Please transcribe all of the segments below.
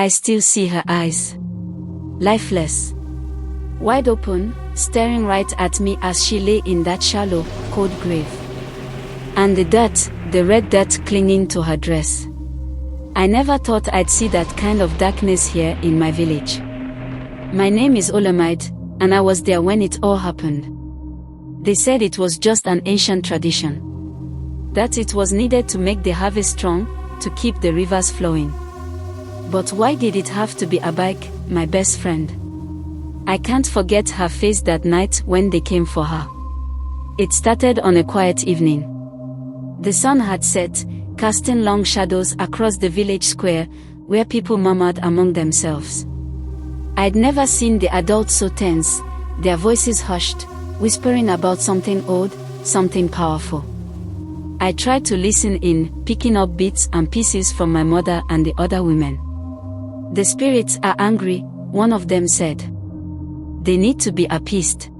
I still see her eyes. Lifeless. Wide open, staring right at me as she lay in that shallow, cold grave. And the dirt, the red dirt clinging to her dress. I never thought I'd see that kind of darkness here in my village. My name is Olamide, and I was there when it all happened. They said it was just an ancient tradition. That it was needed to make the harvest strong, to keep the rivers flowing. But why did it have to be Abike, my best friend? I can't forget her face that night when they came for her. It started on a quiet evening. The sun had set, casting long shadows across the village square, where people murmured among themselves. I'd never seen the adults so tense, their voices hushed, whispering about something old, something powerful. I tried to listen in, picking up bits and pieces from my mother and the other women. The spirits are angry, one of them said. They need to be appeased.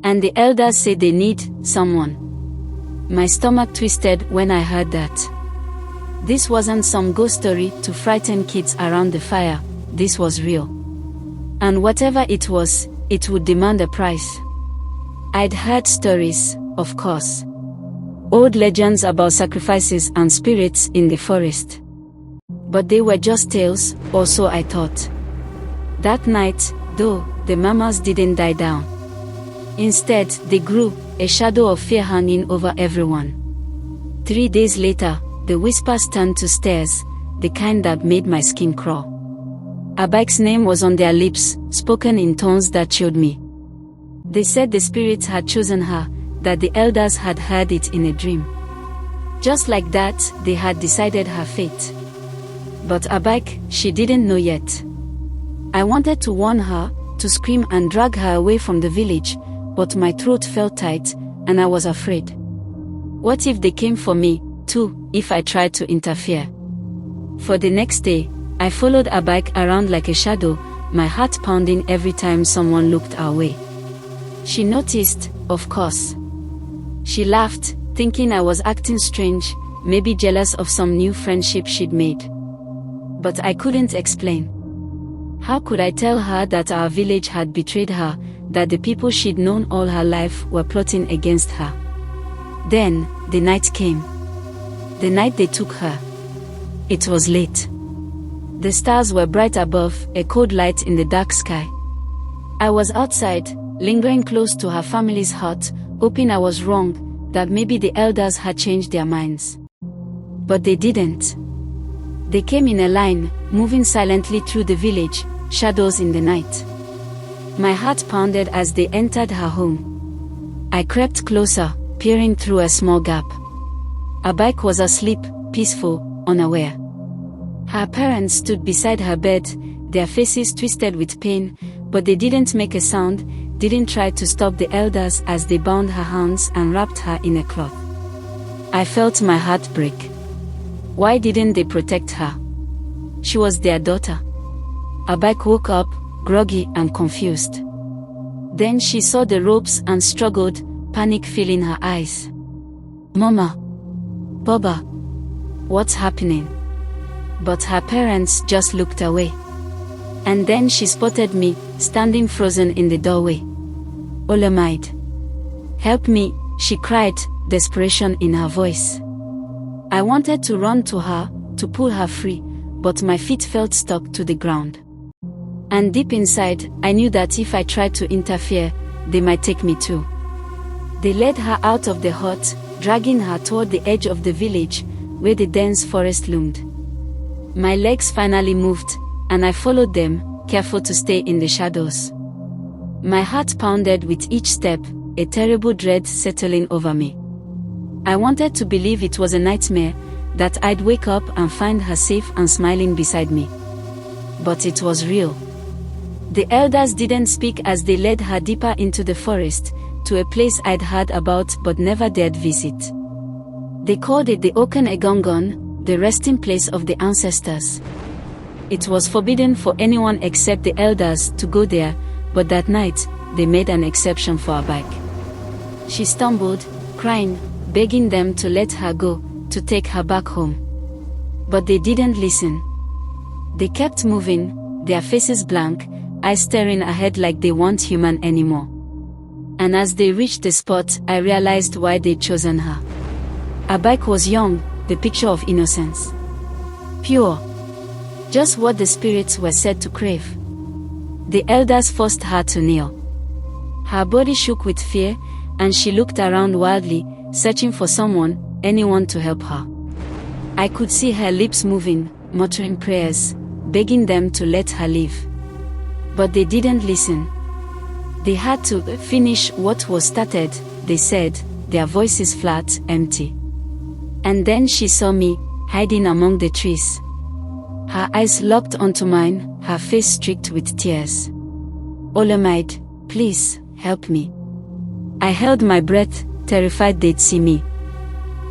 And the elders say they need someone. My stomach twisted when I heard that. This wasn't some ghost story to frighten kids around the fire, this was real. And whatever it was, it would demand a price. I'd heard stories, of course. Old legends about sacrifices and spirits in the forest. But they were just tales, or so I thought. That night, though, the murmurs didn't die down. Instead, they grew, a shadow of fear hanging over everyone. 3 days later, the whispers turned to stares, the kind that made my skin crawl. Abike's name was on their lips, spoken in tones that chilled me. They said the spirits had chosen her, that the elders had heard it in a dream. Just like that, they had decided her fate. But Abike, she didn't know yet. I wanted to warn her, to scream and drag her away from the village, but my throat felt tight, and I was afraid. What if they came for me, too, if I tried to interfere? For the next day, I followed Abike around like a shadow, my heart pounding every time someone looked our way. She noticed, of course. She laughed, thinking I was acting strange, maybe jealous of some new friendship she'd made. But I couldn't explain. How could I tell her that our village had betrayed her, that the people she'd known all her life were plotting against her? Then, the night came. The night they took her. It was late. The stars were bright above, a cold light in the dark sky. I was outside, lingering close to her family's hut, hoping I was wrong, that maybe the elders had changed their minds. But they didn't. They came in a line, moving silently through the village, shadows in the night. My heart pounded as they entered her home. I crept closer, peering through a small gap. Abike was asleep, peaceful, unaware. Her parents stood beside her bed, their faces twisted with pain, but they didn't make a sound, didn't try to stop the elders as they bound her hands and wrapped her in a cloth. I felt my heart break. Why didn't they protect her? She was their daughter. Abike woke up, groggy and confused. Then she saw the ropes and struggled, panic filling her eyes. Mama. Baba. What's happening? But her parents just looked away. And then she spotted me, standing frozen in the doorway. Olamide. Help me, she cried, desperation in her voice. I wanted to run to her, to pull her free, but my feet felt stuck to the ground. And deep inside, I knew that if I tried to interfere, they might take me too. They led her out of the hut, dragging her toward the edge of the village, where the dense forest loomed. My legs finally moved, and I followed them, careful to stay in the shadows. My heart pounded with each step, a terrible dread settling over me. I wanted to believe it was a nightmare, that I'd wake up and find her safe and smiling beside me. But it was real. The elders didn't speak as they led her deeper into the forest, to a place I'd heard about but never dared visit. They called it the Oken Egongon, the resting place of the ancestors. It was forbidden for anyone except the elders to go there, but that night, they made an exception for Abike. She stumbled, crying, begging them to let her go, to take her back home. But they didn't listen. They kept moving, their faces blank, eyes staring ahead like they weren't human anymore. And as they reached the spot, I realized why they'd chosen her. Abike was young, the picture of innocence. Pure. Just what the spirits were said to crave. The elders forced her to kneel. Her body shook with fear, and she looked around wildly, searching for someone, anyone to help her. I could see her lips moving, muttering prayers, begging them to let her live. But they didn't listen. They had to finish what was started, they said, their voices flat, empty. And then she saw me, hiding among the trees. Her eyes locked onto mine, her face streaked with tears. Olamide, please, help me. I held my breath, terrified they'd see me.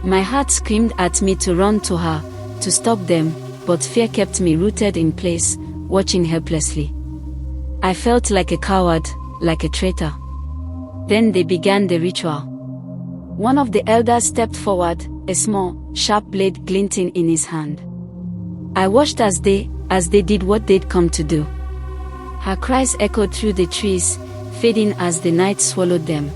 My heart screamed at me to run to her, to stop them, but fear kept me rooted in place, watching helplessly. I felt like a coward, like a traitor. Then they began the ritual. One of the elders stepped forward, a small, sharp blade glinting in his hand. I watched as they did what they'd come to do. Her cries echoed through the trees, fading as the night swallowed them.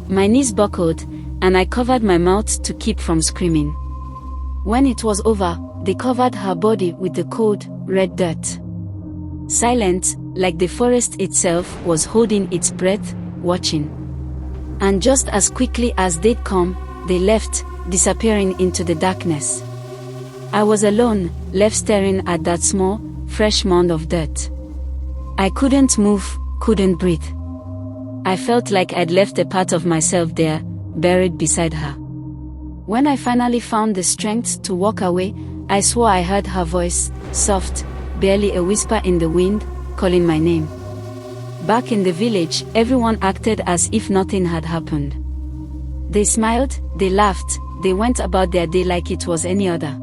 My knees buckled, and I covered my mouth to keep from screaming. When it was over, they covered her body with the cold, red dirt. Silent, like the forest itself was holding its breath, watching. And just as quickly as they'd come, they left, disappearing into the darkness. I was alone, left staring at that small, fresh mound of dirt. I couldn't move, couldn't breathe. I felt like I'd left a part of myself there, buried beside her. When I finally found the strength to walk away, I swore I heard her voice, soft, barely a whisper in the wind, calling my name. Back in the village, everyone acted as if nothing had happened. They smiled, they laughed, they went about their day like it was any other.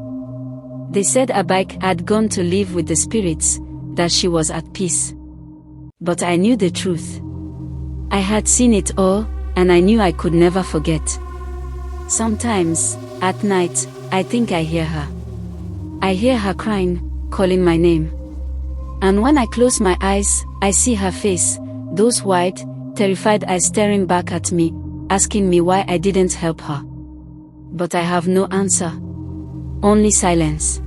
They said Abike had gone to live with the spirits, that she was at peace. But I knew the truth. I had seen it all, and I knew I could never forget. Sometimes, at night, I think I hear her. I hear her crying, calling my name. And when I close my eyes, I see her face, those wide, terrified eyes staring back at me, asking me why I didn't help her. But I have no answer. Only silence.